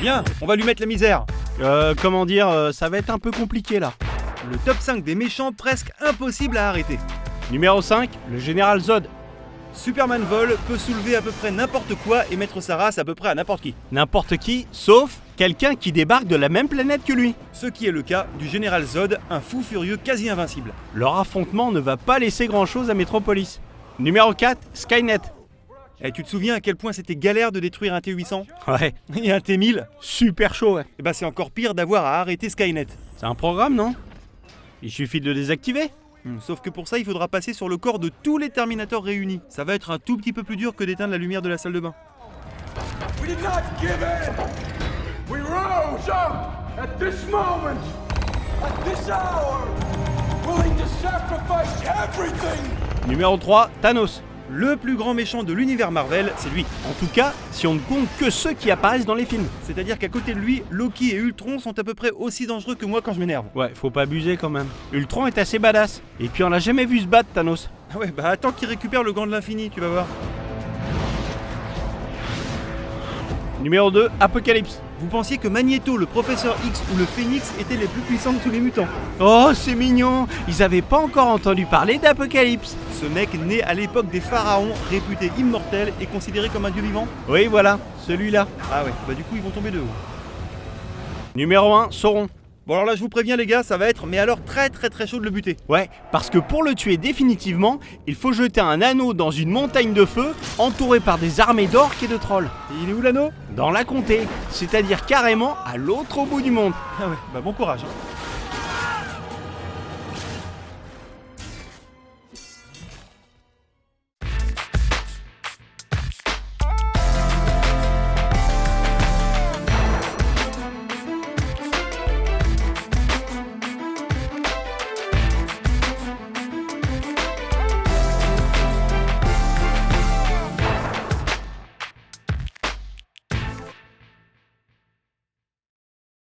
Bien, on va lui mettre la misère. Comment dire, ça va être un peu compliqué là. Le top 5 des méchants presque impossible à arrêter. Numéro 5, le général Zod. Superman vole, peut soulever à peu près n'importe quoi et mettre sa race à peu près à n'importe qui. N'importe qui, sauf quelqu'un qui débarque de la même planète que lui. Ce qui est le cas du général Zod, un fou furieux quasi invincible. Leur affrontement ne va pas laisser grand chose à Metropolis. Numéro 4, Skynet. Et tu te souviens à quel point c'était galère de détruire un T-800 Ouais, et un T-1000? super chaud ouais. Et bah c'est encore pire d'avoir à arrêter Skynet. C'est un programme, non? Il suffit de le désactiver. Sauf que pour ça, il faudra passer sur le corps de tous les Terminators réunis. Ça va être un tout petit peu plus dur que d'éteindre la lumière de la salle de bain. We did not give in. We rose up at this moment, at this hour, willing to sacrifice everything. Numéro 3, Thanos. Le plus grand méchant de l'univers Marvel, c'est lui. En tout cas, si on ne compte que ceux qui apparaissent dans les films. C'est-à-dire qu'à côté de lui, Loki et Ultron sont à peu près aussi dangereux que moi quand je m'énerve. Ouais, faut pas abuser quand même. Ultron est assez badass. Et puis on l'a jamais vu se battre, Thanos. Ah ouais, bah attends qu'il récupère le gant de l'infini, tu vas voir. Numéro 2, Apocalypse. Vous pensiez que Magneto, le Professeur X ou le Phénix étaient les plus puissants de tous les mutants. Oh, c'est mignon. Ils avaient pas encore entendu parler d'Apocalypse. Ce mec né à l'époque des pharaons, réputé immortel et considéré comme un dieu vivant. Oui, voilà, celui-là. Ah ouais, bah du coup ils vont tomber de haut. Numéro 1, Sauron. Bon alors là je vous préviens les gars, ça va être mais alors très chaud de le buter. Ouais, parce que pour le tuer définitivement, il faut jeter un anneau dans une montagne de feu, entouré par des armées d'orques et de trolls. Et il est où l'anneau? Dans la comté, c'est-à-dire carrément à l'autre bout du monde. Ah ouais, bah bon courage.